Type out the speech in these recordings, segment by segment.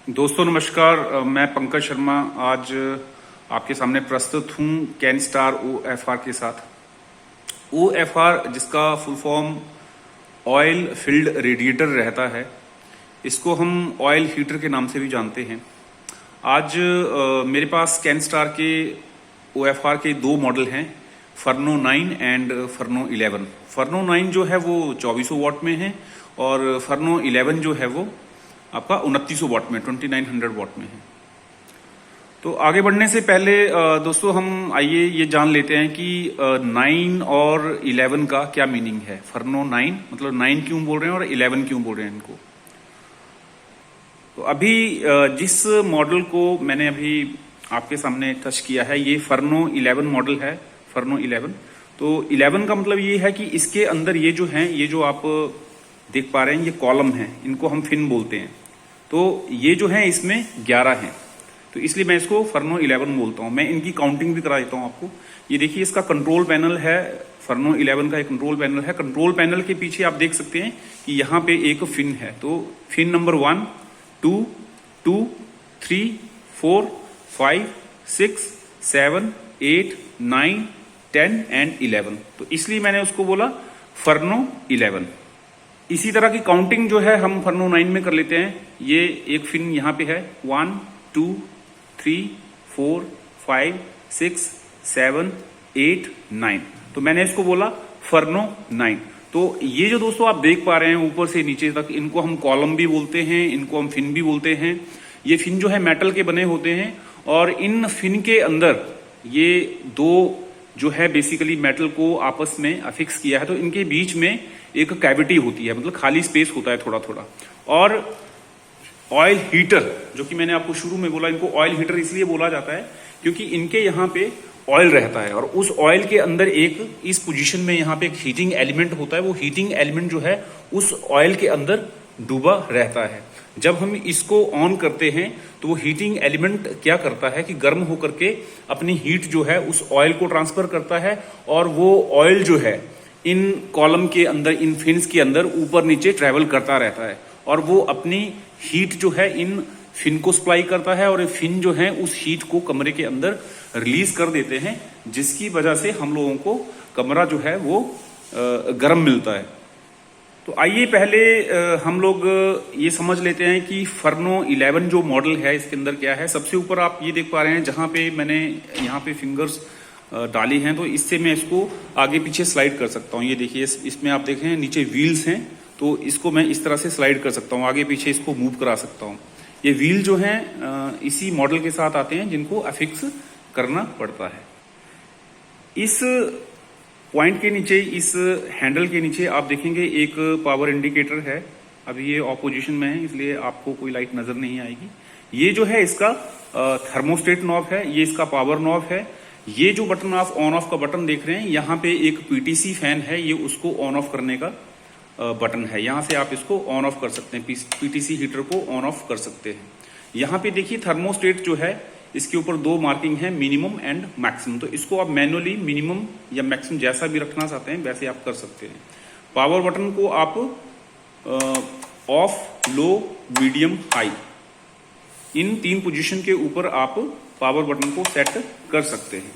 दोस्तों नमस्कार, मैं पंकज शर्मा आज आपके सामने प्रस्तुत हूं कैनस्टार OFR के साथ। OFR जिसका full form oil field radiator रहता है, इसको हम ऑयल हीटर के नाम से भी जानते हैं। आज मेरे पास कैनस्टार के OFR के दो मॉडल हैं, फर्नो 9 एंड फर्नो 11। फर्नो 9 जो है वो 2400 वाट में है और फर्नो 11 जो है वो आपका 2900 वाट में 2900 वाट में है। तो आगे बढ़ने से पहले दोस्तों हम आइए ये जान लेते हैं कि 9 और 11 का क्या मीनिंग है। फर्नो 9 मतलब 9 क्यों बोल रहे हैं और 11 क्यों बोल रहे हैं इनको। तो अभी जिस मॉडल को मैंने अभी आपके सामने टच किया है ये फर्नो 11 मॉडल है, फर्नो 11। तो 11 का मतलब ये है कि इसके अंदर ये जो है, ये जो आप देख पा रहे हैं ये कॉलम है, इनको हम फिन बोलते हैं। तो ये जो है इसमें 11 हैं, तो इसलिए मैं इसको फर्नो 11 बोलता हूं। मैं इनकी काउंटिंग भी करा देता हूं आपको। ये देखिए इसका कंट्रोल पैनल है, फर्नो 11 का एक कंट्रोल पैनल है। कंट्रोल पैनल के पीछे आप देख सकते हैं कि यहाँ पे एक फिन है। तो फिन नंबर 1, 2, 2, 3, 4, 5, 6, 7, 8, 9, 10 एंड 11। तो इसलिए मैंने उसको बोला फर्नो 11। इसी तरह की काउंटिंग जो है हम फर्नो 9 में कर लेते हैं। ये एक फिन यहाँ पे है 1, 2, 3, 4, 5, 6, 7, 8, 9। तो मैंने इसको बोला फर्नो 9। तो ये जो दोस्तों आप देख पा रहे हैं ऊपर से नीचे तक, इनको हम कॉलम भी बोलते हैं, इनको हम फिन भी बोलते हैं। ये फिन जो है मेटल के बने होते हैं और इन फिन के अंदर ये दो जो है बेसिकली मेटल को आपस में अफिक्स किया है। तो इनके बीच में एक कैविटी होती है, मतलब खाली स्पेस होता है थोड़ा थोड़ा। और ऑयल हीटर, जो कि मैंने आपको शुरू में बोला, इनको ऑयल हीटर इसलिए बोला जाता है क्योंकि इनके यहाँ पे ऑयल रहता है और उस ऑयल के अंदर एक इस पोजीशन में यहाँ पे एक हीटिंग एलिमेंट होता है। वो हीटिंग एलिमेंट जो है उस ऑयल के अंदर डूबा रहता है। जब हम इसको ऑन करते हैं तो वो हीटिंग एलिमेंट क्या करता है कि गर्म होकर के अपनी हीट जो है उस ऑयल को ट्रांसफर करता है और वो ऑयल जो है इन कॉलम के अंदर, इन फिन्स के अंदर ऊपर नीचे ट्रेवल करता रहता है और वो अपनी हीट जो है इन फिन को सप्लाई करता है और ये फिन जो है उस हीट को कमरे के अंदर रिलीज कर देते हैं, जिसकी वजह से हम लोगों को कमरा जो है वो गर्म मिलता है। तो आइए पहले हम लोग ये समझ लेते हैं कि फर्नो 11 जो मॉडल है इसके अंदर क्या है। सबसे ऊपर आप ये देख पा रहे हैं जहां पे मैंने यहाँ पे फिंगर्स डाली हैं, तो इससे मैं इसको आगे पीछे स्लाइड कर सकता हूँ। ये देखिए इसमें आप देखें नीचे व्हील्स हैं, तो इसको मैं इस तरह से स्लाइड कर सकता हूँ, आगे पीछे इसको मूव करा सकता हूँ। ये व्हील जो हैं इसी मॉडल के साथ आते हैं जिनको अफिक्स करना पड़ता है। इस पॉइंट के नीचे, इस हैंडल के नीचे आप देखेंगे एक पावर इंडिकेटर है। अभी ये ऑपोजिशन में है इसलिए आपको कोई लाइट नजर नहीं आएगी। ये जो है इसका थर्मोस्टेट नॉब है, ये इसका पावर नॉब है। ये जो बटन आप ऑन ऑफ का बटन देख रहे हैं, यहाँ पे एक PTC फैन है, ये उसको ऑन ऑफ करने का बटन है। यहाँ से आप इसको ऑन ऑफ कर सकते हैं, PTC हीटर को ऑन ऑफ कर सकते हैं। यहाँ पे देखिए थर्मोस्टेट जो है इसके ऊपर दो मार्किंग है, मिनिमम एंड मैक्सिमम। तो इसको आप मैनुअली मिनिमम या मैक्सिमम जैसा भी रखना चाहते हैं वैसे आप कर सकते हैं। पावर बटन को आप of, low, medium, high, in 3 position के ऊपर आप पावर बटन को सेट कर सकते हैं।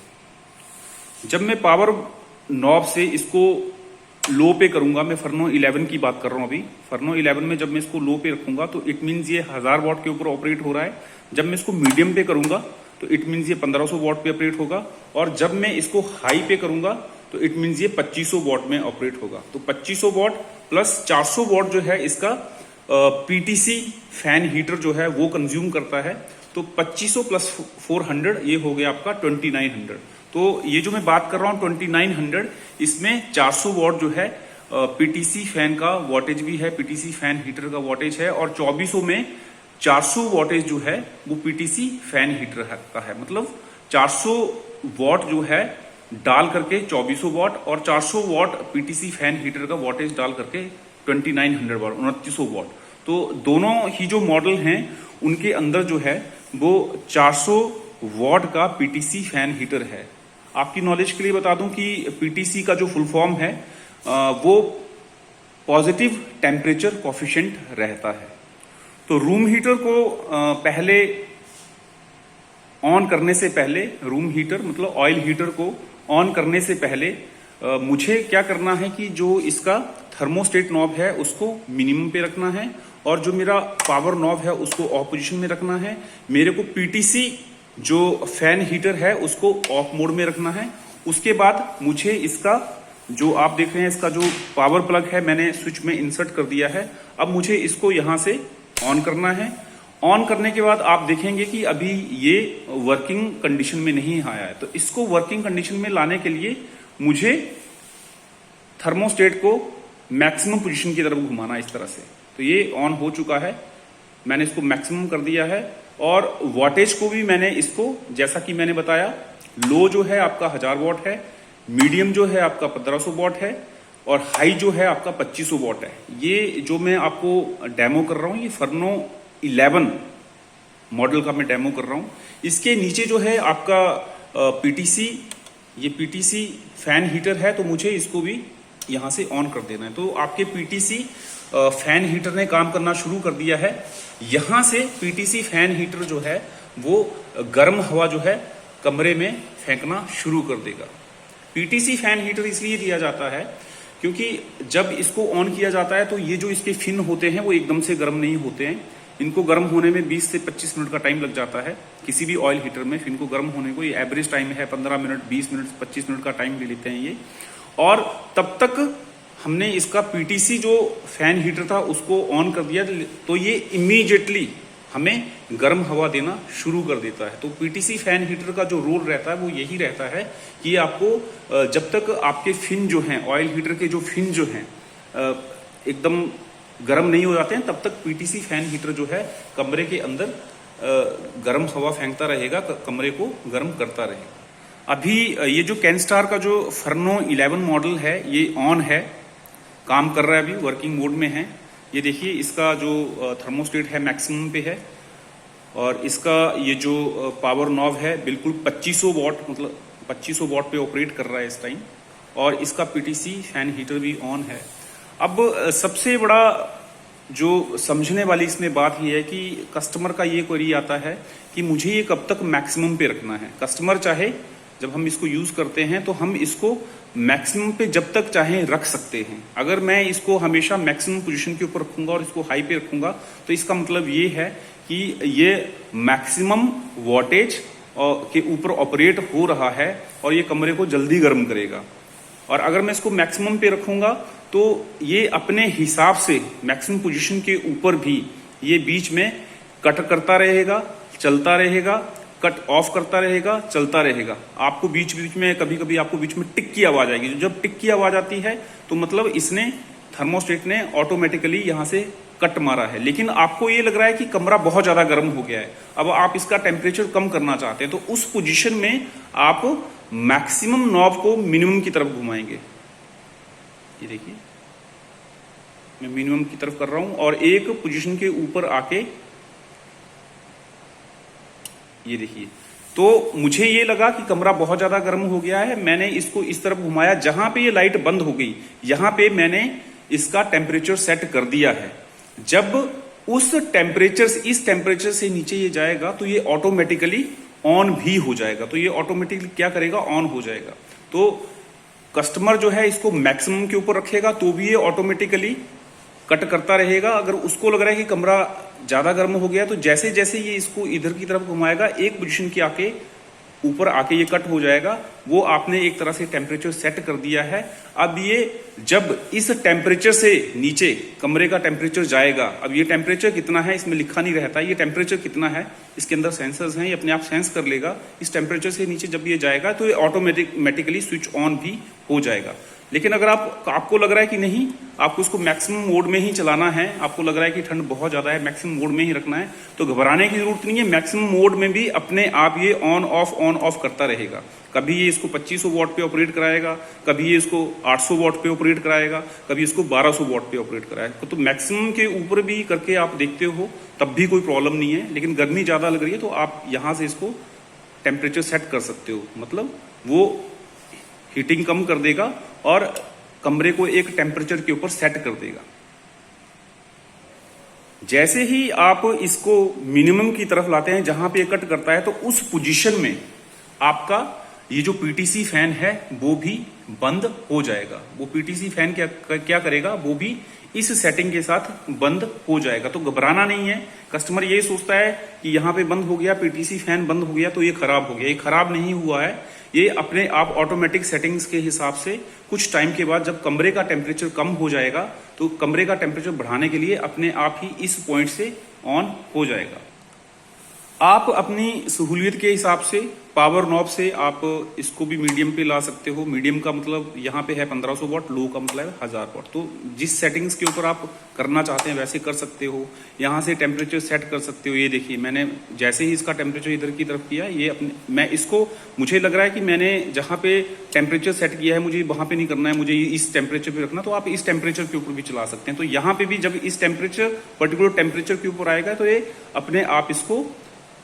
जब मैं पावर नॉब से इसको लो पे करूंगा, मैं फर्नो 11 की बात कर रहा हूं अभी। फर्नो 11 में जब मैं इसको लो पे रखूंगा तो इट मीन्स ये 1000 वाट के ऊपर ऑपरेट हो रहा है। जब मैं इसको मीडियम पे करूंगा तो इट मीन्स ये 1500 वाट पे ऑपरेट होगा और जब मैं इसको हाई पे करूंगा तो इट मीन्स ये 2500 वाट में ऑपरेट होगा। तो 2500 वाट प्लस 400 वाट जो है इसका PTC फैन हीटर जो है वो कंज्यूम करता है। तो 2500 प्लस 400 ये हो गया आपका 2900। तो ये जो मैं बात कर रहा हूं 2900, इसमें 400 वाट जो है PTC फैन का वॉटेज भी है, PTC फैन हीटर का वॉटेज है और 2400 में 400 वॉटेज जो है वो PTC फैन हीटर का है। मतलब 400 वाट जो है डाल करके 2400 वाट और 400 वाट PTC फैन हीटर का वॉटेज डाल करके 2900 वाट, 2900 वाट। तो दोनों ही जो मॉडल हैं उनके अंदर जो है वो 400 वाट का PTC फैन हीटर है। आपकी नॉलेज के लिए बता दूं कि PTC का जो फुल फॉर्म है वो पॉजिटिव टेम्परेचर कोफिशिएंट रहता है। तो रूम हीटर को पहले ऑन करने से पहले, रूम हीटर मतलब ऑयल हीटर को ऑन करने से पहले मुझे क्या करना है कि जो इसका थर्मोस्टेट नॉब है उसको मिनिमम पे रखना है और जो मेरा पावर नॉब है उसको ऑफ पोजीशन में रखना है। मेरे को पीटीसी जो फैन हीटर है उसको ऑफ मोड में रखना है। उसके बाद मुझे इसका जो आप देख रहे हैं इसका जो पावर प्लग है मैंने स्विच में इंसर्ट कर दिया है। अब मुझे इसको यहां से ऑन करना है। ऑन करने के बाद आप देखेंगे कि अभी ये वर्किंग कंडीशन में नहीं आया है, तो इसको वर्किंग कंडीशन में लाने के लिए मुझे थर्मोस्टेट को मैक्सिमम पोजीशन की तरफ घुमाना है इस तरह से। तो ये ऑन हो चुका है, मैंने इसको मैक्सिमम कर दिया है और वॉटेज को भी मैंने इसको जैसा कि मैंने बताया, लो जो है आपका 1000 वॉट है, मीडियम जो है आपका 1500 वॉट है और हाई जो है आपका 2500 वॉट है। ये जो मैं आपको डेमो कर रहा हूं ये फर्नो 11 मॉडल का मैं डेमो कर रहा हूं। इसके नीचे जो है आपका पीटीसी, ये पीटीसी फैन हीटर है, तो मुझे इसको भी यहां से ऑन कर देना है। तो आपके पीटीसी फैन हीटर ने काम करना शुरू कर दिया है। यहां से पीटीसी फैन हीटर जो है वो गर्म हवा जो है कमरे में फेंकना शुरू कर देगा। पीटीसी फैन हीटर इसलिए दिया जाता है क्योंकि जब इसको ऑन किया जाता है तो ये जो इसके फिन होते हैं वो एकदम से गर्म नहीं होते हैं। इनको गर्म होने में 20 से 25 मिनट का टाइम लग जाता है। किसी भी ऑयल हीटर में फिन को गर्म होने को ये एवरेज टाइम है 15 मिनट, 20 मिनट, 25 मिनट का टाइम ले लेते हैं ये। और तब तक हमने इसका पीटीसी जो फैन हीटर था उसको ऑन कर दिया तो ये इमीडिएटली हमें गर्म हवा देना शुरू कर देता है। तो पीटीसी फैन हीटर का जो रोल रहता है वो यही रहता है कि आपको जब तक आपके फिन जो हैं, ऑयल हीटर के जो फिन जो हैं एकदम गर्म नहीं हो जाते हैं, तब तक पीटीसी फैन हीटर जो है कमरे के अंदर गर्म हवा फेंकता रहेगा, कमरे को गर्म करता रहेगा। अभी ये जो कैनस्टार का जो फर्नो 11 मॉडल है ये ऑन है, काम कर रहा है, अभी वर्किंग मोड में है। ये देखिए इसका जो थर्मोस्टेट है मैक्सिमम पे है और इसका ये जो पावर नॉब है बिल्कुल 2500 वॉट मतलब 2500 वॉट पे ऑपरेट कर रहा है इस टाइम। और इसका पीटीसी फैन हीटर भी ऑन है। अब सबसे बड़ा जो समझने वाली इसमें बात ये है कि कस्टमर का ये क्वेरी आता है कि मुझे ये कब तक मैक्सिमम पे रखना है। कस्टमर चाहे जब हम इसको यूज करते हैं तो हम इसको मैक्सिमम पे जब तक चाहे रख सकते हैं। अगर मैं इसको हमेशा मैक्सिमम पोजीशन के ऊपर रखूंगा और इसको हाई पे रखूंगा तो इसका मतलब ये है कि ये मैक्सिमम वॉटेज के ऊपर ऑपरेट हो रहा है और ये कमरे को जल्दी गर्म करेगा। और अगर मैं इसको मैक्सिमम पे रखूंगा तो ये अपने हिसाब से मैक्सिमम पोजीशन के ऊपर भी ये बीच में कट करता रहेगा, चलता रहेगा, कट ऑफ करता रहेगा, चलता रहेगा। आपको बीच बीच में कभी कभी आपको बीच में टिक की आवाज आएगी। जब टिक की आवाज आती है तो मतलब इसने थर्मोस्टेट ने ऑटोमेटिकली यहां से कट मारा है। लेकिन आपको ये लग रहा है कि कमरा बहुत ज्यादा गर्म हो गया है, अब आप इसका टेम्परेचर कम करना चाहते हैं, तो उस पोजीशन में आप मैक्सिमम नॉब को मिनिमम की तरफ घुमाएंगे। ये देखिए मैं मिनिमम की तरफ कर रहा हूं और एक पोजीशन के ऊपर आके ये देखिए, तो मुझे ये लगा कि कमरा बहुत ज्यादा गर्म हो गया है। मैंने इसको इस तरफ घुमाया, जहां पे ये लाइट बंद हो गई यहां पे मैंने इसका टेम्परेचर सेट कर दिया है। जब उस टेम्परेचर से इस टेम्परेचर से नीचे ये जाएगा तो ये ऑटोमेटिकली ऑन भी हो जाएगा। तो ये ऑटोमेटिकली क्या करेगा, ऑन हो जाएगा। तो कस्टमर जो है इसको मैक्सिमम के ऊपर रखेगा तो भी ये ऑटोमेटिकली कट करता रहेगा। अगर उसको लग रहा है कि कमरा ज्यादा गर्म हो गया तो जैसे जैसे ये इसको इधर की तरफ घुमाएगा एक पोजीशन के आके ऊपर आके ये कट हो जाएगा। वो आपने एक तरह से टेम्परेचर सेट कर दिया है। अब ये जब इस टेम्परेचर से नीचे कमरे का टेम्परेचर जाएगा, अब ये टेम्परेचर कितना है इसमें लिखा नहीं रहता, ये टेम्परेचर कितना है इसके अंदर सेंसर्स हैं, ये अपने आप सेंस कर लेगा। इस टेम्परेचर से नीचे जब ये जाएगा तो ये ऑटोमेटिकली स्विच ऑन भी हो जाएगा। लेकिन अगर आपको लग रहा है कि नहीं, आपको इसको मैक्सिमम मोड में ही चलाना है, आपको लग रहा है कि ठंड बहुत ज्यादा है, मैक्सिमम मोड में ही रखना है, तो घबराने की जरूरत नहीं है। मैक्सिमम मोड में भी अपने आप ये ऑन ऑफ करता रहेगा। कभी ये इसको 2500 वॉट पे ऑपरेट कराएगा, कभी ये इसको 800 वॉट पे ऑपरेट कराएगा, कभी इसको 1200 वॉट पे ऑपरेट कराएगा। तो मैक्सिमम के ऊपर भी करके आप देखते हो तब भी कोई प्रॉब्लम नहीं है। लेकिन गर्मी ज्यादा लग रही है तो आप यहां से इसको टेम्परेचर सेट कर सकते हो, मतलब वो हीटिंग कम कर देगा और कमरे को एक टेम्परेचर के ऊपर सेट कर देगा। जैसे ही आप इसको मिनिमम की तरफ लाते हैं जहां पे कट करता है, तो उस पोजीशन में आपका ये जो पीटीसी फैन है वो भी बंद हो जाएगा। वो पीटीसी फैन क्या करेगा, वो भी इस सेटिंग के साथ बंद हो जाएगा। तो घबराना नहीं है। कस्टमर ये सोचता है कि यहाँ पे बंद हो गया, पीटीसी फैन बंद हो गया तो ये खराब हो गया। ये खराब नहीं हुआ है, ये अपने आप ऑटोमेटिक सेटिंग्स के हिसाब से कुछ टाइम के बाद जब कमरे का टेम्परेचर कम हो जाएगा तो कमरे का टेम्परेचर बढ़ाने के लिए अपने आप ही इस पॉइंट से ऑन हो जाएगा। आप अपनी सहूलियत के हिसाब से पावर नॉब से आप इसको भी मीडियम पे ला सकते हो। मीडियम का मतलब यहाँ पे है 1500 वाट, लो का मतलब है 1000 वाट। तो जिस सेटिंग्स के ऊपर आप करना चाहते हैं वैसे कर सकते हो। यहाँ से टेम्परेचर सेट कर सकते हो। ये देखिए, मैंने जैसे ही इसका टेम्परेचर इधर की तरफ किया, ये अपने मैं इसको, मुझे लग रहा है कि मैंने जहाँ पे टेम्परेचर सेट किया है मुझे वहां पे नहीं करना है, मुझे इस टेम्परेचर पे रखना। तो आप इस टेम्परेचर के ऊपर भी चला सकते हैं। तो यहाँ पे भी जब इस टेम्परेचर पर्टिकुलर टेम्परेचर के ऊपर आएगा तो ये अपने आप इसको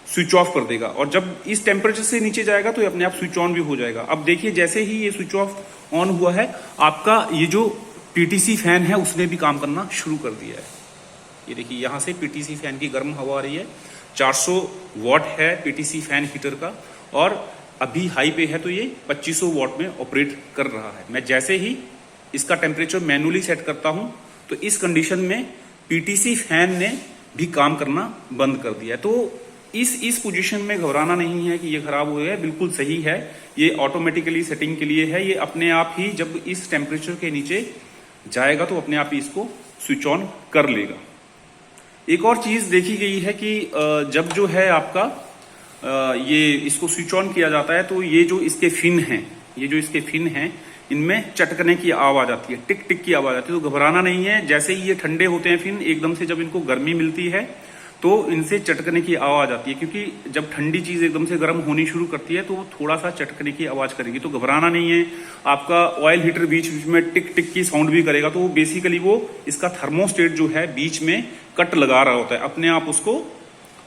स्विच ऑफ कर देगा, और जब इस टेम्परेचर से नीचे जाएगा तो ये अपने आप स्विच ऑन भी हो जाएगा। अब देखिए, जैसे ही ये स्विच ऑफ ऑन हुआ है, आपका ये जो पीटीसी फैन है उसने भी काम करना शुरू कर दिया है। ये देखिए, यहां से पीटीसी फैन की गर्म हवा आ रही है। 400 वाट है पीटीसी फैन हीटर का, और अभी हाई पे है तो ये 2500 वाट में ऑपरेट कर रहा है। मैं जैसे ही इसका टेम्परेचर मैनुअली सेट करता हूं तो इस कंडीशन में पीटीसी फैन ने भी काम करना बंद कर दिया है। तो इस पोजीशन में घबराना नहीं है कि ये खराब हो गया है, बिल्कुल सही है। ये ऑटोमेटिकली सेटिंग के लिए है। ये अपने आप ही जब इस टेम्परेचर के नीचे जाएगा तो अपने आप ही इसको स्विच ऑन कर लेगा। एक और चीज देखी गई है कि जब जो है आपका ये इसको स्विच ऑन किया जाता है तो ये जो इसके फिन हैं, इनमें चटकने की आवाज आती है, टिक टिक की आवाज आती है। तो घबराना नहीं है। जैसे ही ये ठंडे होते हैं फिन, एकदम से जब इनको गर्मी मिलती है तो इनसे चटकने की आवाज आती है, क्योंकि जब ठंडी चीज एकदम से गर्म होनी शुरू करती है तो वो थोड़ा सा चटकने की आवाज करेगी। तो घबराना नहीं है। आपका ऑयल हीटर बीच बीच में टिक टिक की साउंड भी करेगा, तो वो बेसिकली वो इसका थर्मोस्टेट जो है बीच में कट लगा रहा होता है, अपने आप उसको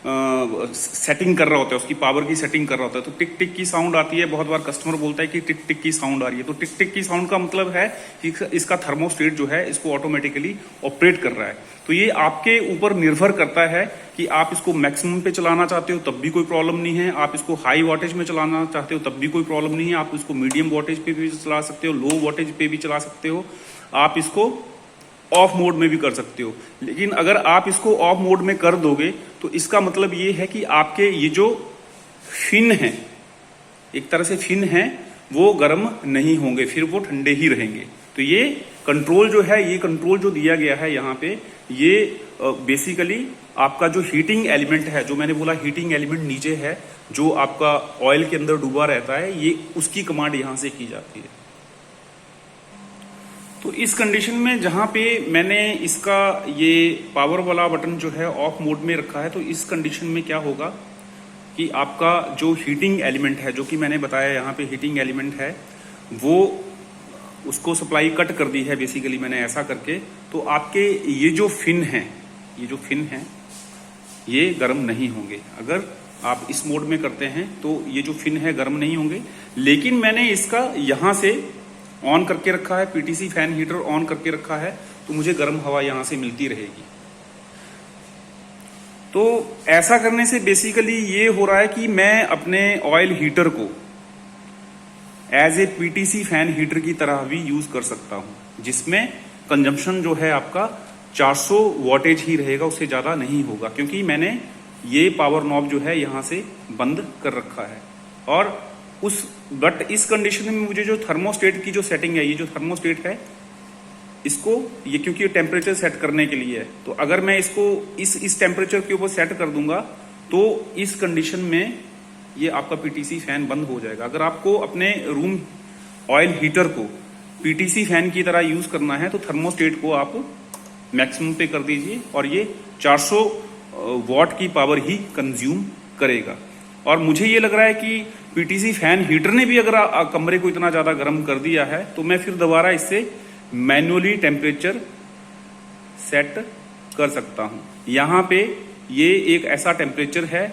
सेटिंग कर रहा होता है, उसकी पावर की सेटिंग कर रहा होता है। तो टिक टिक की साउंड आती है। बहुत बार कस्टमर बोलता है कि टिक टिक की साउंड आ रही है। तो टिक टिक की साउंड का मतलब है कि इसका थर्मोस्टेट जो है इसको ऑटोमेटिकली ऑपरेट कर रहा है। तो ये आपके ऊपर निर्भर करता है कि आप इसको मैक्सिमम पे चलाना चाहते हो तब भी कोई प्रॉब्लम नहीं है, आप इसको हाई वोल्टेज में चलाना चाहते हो तब भी कोई प्रॉब्लम नहीं है, आप इसको मीडियम वोल्टेज पे भी चला सकते हो, लो वोल्टेज पे भी चला सकते हो, आप इसको ऑफ मोड में भी कर सकते हो। लेकिन अगर आप इसको ऑफ मोड में कर दोगे तो इसका मतलब ये है कि आपके ये जो फिन है, एक तरह से फिन है, वो गर्म नहीं होंगे, फिर वो ठंडे ही रहेंगे। तो ये कंट्रोल जो है, ये कंट्रोल जो दिया गया है यहाँ पे, ये बेसिकली आपका जो हीटिंग एलिमेंट है, जो मैंने बोला हीटिंग एलिमेंट नीचे है, जो आपका ऑयल के अंदर डूबा रहता है, ये उसकी कमांड यहां से की जाती है। तो इस कंडीशन में जहां पे मैंने इसका ये पावर वाला बटन जो है ऑफ मोड में रखा है, तो इस कंडीशन में क्या होगा कि आपका जो हीटिंग एलिमेंट है, जो कि मैंने बताया यहाँ पे हीटिंग एलिमेंट है, वो उसको सप्लाई कट कर दी है बेसिकली मैंने ऐसा करके। तो आपके ये जो फिन है, ये गर्म नहीं होंगे। अगर आप इस मोड में करते हैं तो ये जो फिन है गर्म नहीं होंगे। लेकिन मैंने इसका यहां से ऑन करके रखा है, पीटीसी फैन हीटर ऑन करके रखा है, तो मुझे गर्म हवा यहां से मिलती रहेगी। तो ऐसा करने से बेसिकली ये हो रहा है कि मैं अपने ऑयल हीटर को as a PTC fan heater की तरह भी यूज कर सकता हूं, जिसमें कंजम्पशन जो है आपका 400 वॉटेज ही रहेगा, उससे ज्यादा नहीं होगा, क्योंकि मैंने ये पावर नॉब जो है यहां से बंद कर रखा है। और बट इस कंडीशन में मुझे जो थर्मोस्टेट की जो सेटिंग है, ये जो थर्मोस्टेट है, इसको ये क्योंकि टेम्परेचर सेट करने के लिए है, तो अगर मैं इसको इस टेम्परेचर के ऊपर सेट कर दूंगा तो इस कंडीशन में ये आपका पीटीसी फैन बंद हो जाएगा। अगर आपको अपने रूम ऑयल हीटर को पीटीसी फैन की तरह यूज करना है तो थर्मोस्टेट को आप मैक्सिमम पे कर दीजिए और ये 400 वॉट की पावर ही कंज्यूम करेगा। और मुझे ये लग रहा है कि पीटीसी फैन हीटर ने भी अगर कमरे को इतना ज्यादा गर्म कर दिया है तो मैं फिर दोबारा इससे मैन्युअली टेम्परेचर सेट कर सकता हूं। यहां पे ये एक ऐसा टेम्परेचर है,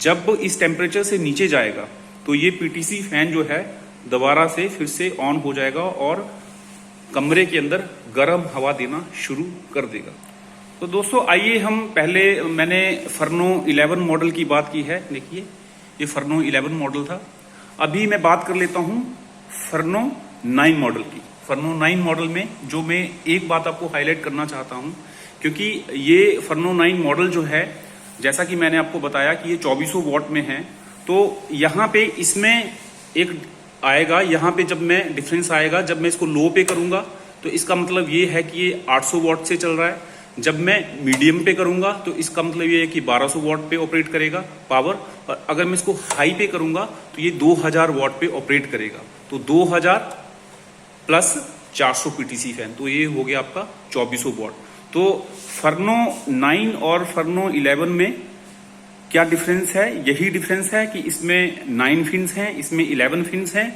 जब इस टेम्परेचर से नीचे जाएगा तो ये पीटीसी फैन जो है दोबारा से फिर से ऑन हो जाएगा और कमरे के अंदर गर्म हवा देना शुरू कर देगा। तो दोस्तों आइए हम पहले, मैंने फर्नो 11 मॉडल की बात की है। देखिए ये फर्नो 11 मॉडल था। अभी मैं बात कर लेता हूं फर्नो 9 मॉडल की। फर्नो 9 मॉडल में जो मैं एक बात आपको हाईलाइट करना चाहता हूं, क्योंकि ये फर्नो 9 मॉडल जो है, जैसा कि मैंने आपको बताया कि ये 2400 वॉट में है, तो यहाँ पे इसमें एक आएगा, यहाँ पे जब मैं डिफरेंस आएगा, जब मैं इसको लो पे करूंगा तो इसका मतलब ये है कि ये 800 वॉट से चल रहा है। जब मैं मीडियम पे करूंगा तो इसका मतलब ये है कि 1200 वॉट पे ऑपरेट करेगा पावर, और अगर मैं इसको हाई पे करूंगा तो ये 2000 वॉट पे ऑपरेट करेगा। तो 2000 प्लस 400 पीटीसी फैन, तो ये हो गया आपका 2400 वॉट। तो फर्नो 9 और फर्नो 11 में क्या डिफरेंस है? यही डिफरेंस है कि इसमें 9 फिन्स हैं, इसमें 11 फिन्स हैं।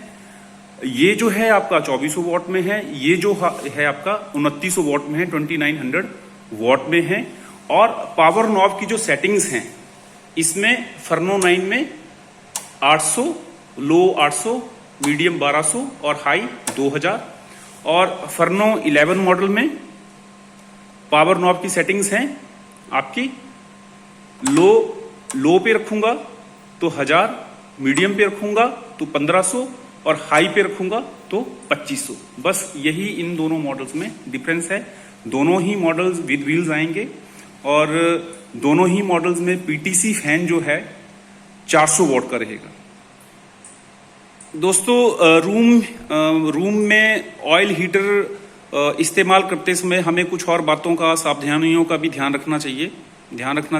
ये जो है आपका 2400 वॉट में है, ये जो है आपका 2900 वॉट में है, 2900 वॉट में है। और पावर नॉब की जो सेटिंग्स हैं, इसमें फर्नो 9 में 800, लो 800, मीडियम 1200 और हाई 2000। और फर्नो 11 मॉडल में पावर नॉब की सेटिंग्स हैं आपकी, लो पे रखूंगा तो 1000, मीडियम पे रखूंगा तो 1500 और हाई पे रखूंगा तो 2500। बस यही इन दोनों मॉडल्स में डिफरेंस है। दोनों ही मॉडल्स विद व्हील्स आएंगे और दोनों ही मॉडल्स में पीटीसी फैन जो है 400 वॉट का रहेगा। दोस्तों रूम में ऑयल हीटर इस्तेमाल करते समय हमें कुछ और बातों का, सावधानियों का भी ध्यान रखना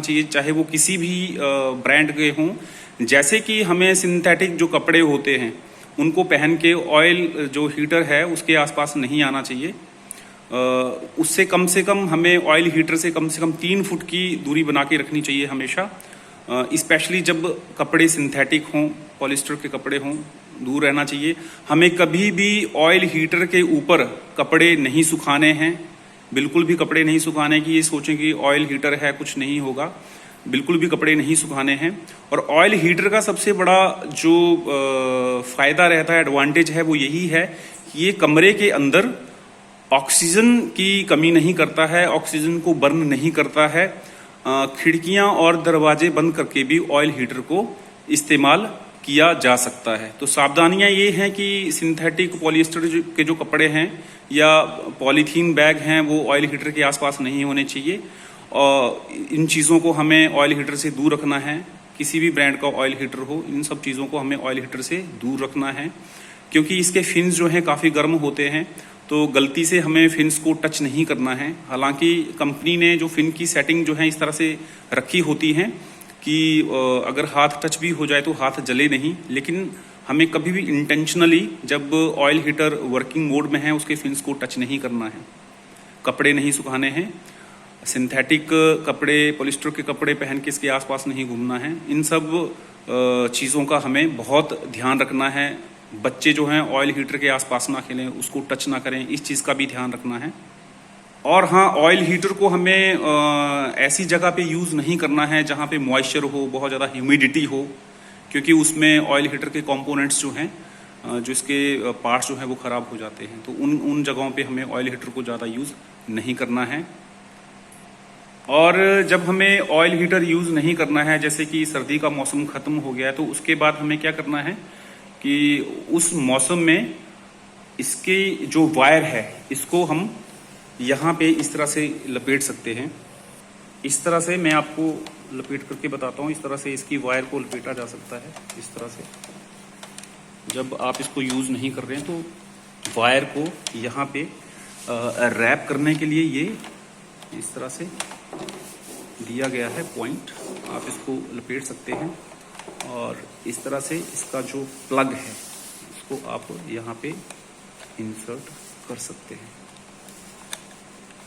चाहिए, चाहे वो किसी भी ब्रांड के हों। जैसे कि हमें सिंथेटिक जो कपड़े होते हैं उनको पहन के ऑयल जो हीटर है उसके आसपास नहीं आना चाहिए। उससे कम से कम हमें ऑयल हीटर से कम 3 फुट की दूरी बना के रखनी चाहिए हमेशा। स्पेशली जब कपड़े सिंथेटिक हों, पॉलिस्टर के कपड़े हों, दूर रहना चाहिए। हमें कभी भी ऑयल हीटर के ऊपर कपड़े नहीं सुखाने हैं, बिल्कुल भी कपड़े नहीं सुखाने की ये सोचें कि ऑयल हीटर है कुछ नहीं होगा, बिल्कुल भी कपड़े नहीं सुखाने हैं। और ऑयल हीटर का सबसे बड़ा जो फायदा रहता है, एडवांटेज है, वो यही है कि ये कमरे के अंदर ऑक्सीजन की कमी नहीं करता है, ऑक्सीजन को बर्न नहीं करता है। खिड़कियां और दरवाजे बंद करके भी ऑयल हीटर को इस्तेमाल किया जा सकता है। तो सावधानियां ये हैं कि सिंथेटिक पॉलिएस्टर के जो कपड़े हैं या पॉलीथीन बैग हैं वो ऑयल हीटर के आसपास नहीं होने चाहिए। और इन चीज़ों को हमें ऑयल हीटर से दूर रखना है। किसी भी ब्रांड का ऑयल हीटर हो, इन सब चीज़ों को हमें ऑयल हीटर से दूर रखना है, क्योंकि इसके फिन्स जो हैं काफ़ी गर्म होते हैं। तो गलती से हमें फिन्स को टच नहीं करना है। हालांकि कंपनी ने जो फिन की सेटिंग जो है इस तरह से रखी होती है कि अगर हाथ टच भी हो जाए तो हाथ जले नहीं, लेकिन हमें कभी भी इंटेंशनली जब ऑयल हीटर वर्किंग मोड में है उसके फिन्स को टच नहीं करना है। कपड़े नहीं सुखाने हैं, सिंथेटिक कपड़े, पॉलिस्टर के कपड़े पहन के इसके आसपास नहीं घूमना है। इन सब चीज़ों का हमें बहुत ध्यान रखना है। बच्चे जो हैं ऑयल हीटर के आसपास ना खेलें, उसको टच ना करें, इस चीज़ का भी ध्यान रखना है। और हाँ, ऑयल हीटर को हमें ऐसी जगह पे यूज़ नहीं करना है जहाँ पे मॉइस्चर हो, बहुत ज़्यादा ह्यूमिडिटी हो, क्योंकि उसमें ऑयल हीटर के कंपोनेंट्स जो हैं, जो इसके पार्ट्स जो हैं वो ख़राब हो जाते हैं। तो उन जगहों पे हमें ऑयल हीटर को ज़्यादा यूज़ नहीं करना है। और जब हमें ऑयल हीटर यूज़ नहीं करना है, जैसे कि सर्दी का मौसम ख़त्म हो गया है, तो उसके बाद हमें क्या करना है कि उस मौसम में इसके जो वायर है इसको हम यहाँ पे इस तरह से लपेट सकते हैं। इस तरह से मैं आपको लपेट करके बताता हूँ। इस तरह से इसकी वायर को लपेटा जा सकता है। इस तरह से जब आप इसको यूज़ नहीं कर रहे हैं तो वायर को यहाँ पे रैप करने के लिए ये इस तरह से दिया गया है पॉइंट, आप इसको लपेट सकते हैं। और इस तरह से इसका जो प्लग है इसको आप यहाँ पे इंसर्ट कर सकते हैं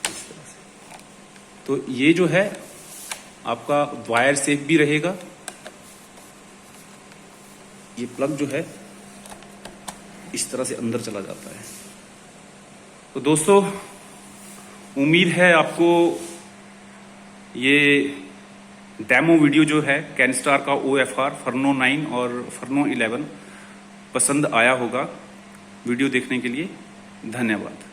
इस तरह से। तो ये जो है आपका वायर सेफ भी रहेगा। ये प्लग जो है इस तरह से अंदर चला जाता है। तो दोस्तों, उम्मीद है आपको ये डेमो वीडियो जो है कैनस्टार का OFR फर्नो 9 और फर्नो 11 पसंद आया होगा। वीडियो देखने के लिए धन्यवाद।